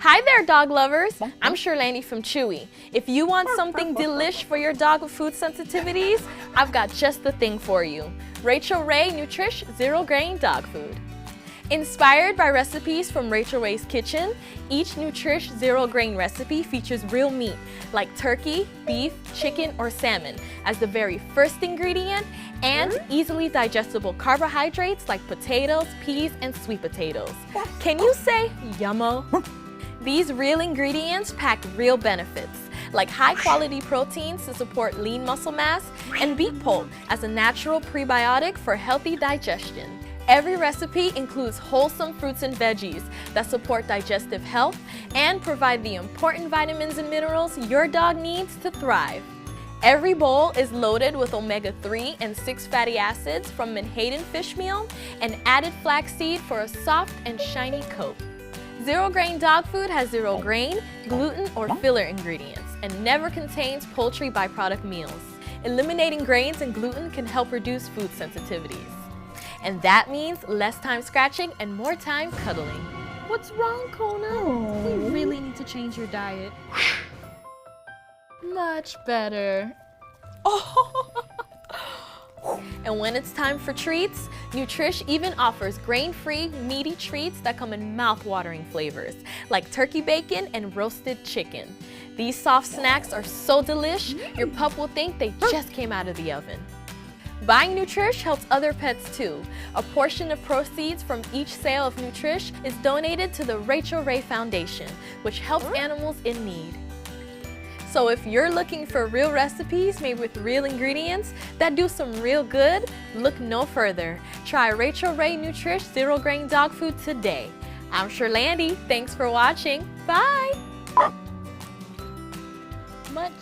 Hi there, dog lovers. I'm Shirlani from Chewy. If you want something delish for your dog with food sensitivities, I've got just the thing for you. Rachael Ray Nutrish Zero Grain Dog Food. Inspired by recipes from Rachael Ray's kitchen, each Nutrish Zero Grain recipe features real meat like turkey, beef, chicken, or salmon as the very first ingredient, and easily digestible carbohydrates like potatoes, peas, and sweet potatoes. Can you say yummo? These real ingredients pack real benefits, like high-quality proteins to support lean muscle mass and beet pulp as a natural prebiotic for healthy digestion. Every recipe includes wholesome fruits and veggies that support digestive health and provide the important vitamins and minerals your dog needs to thrive. Every bowl is loaded with omega-3 and 6 fatty acids from menhaden fish meal and added flaxseed for a soft and shiny coat. Zero Grain dog food has zero grain, gluten, or filler ingredients and never contains poultry byproduct meals. Eliminating grains and gluten can help reduce food sensitivities. And that means less time scratching and more time cuddling. What's wrong, Kona? We really need to change your diet. Much better. And when it's time for treats, Nutrish even offers grain-free, meaty treats that come in mouth-watering flavors, like turkey bacon and roasted chicken. These soft snacks are so delish, your pup will think they just came out of the oven. Buying Nutrish helps other pets too. A portion of proceeds from each sale of Nutrish is donated to the Rachael Ray Foundation, which helps animals in need. So if you're looking for real recipes made with real ingredients that do some real good, look no further. Try Rachael Ray Nutrish Zero Grain Dog Food today. I'm Shirlandi. Thanks for watching. Bye! Much.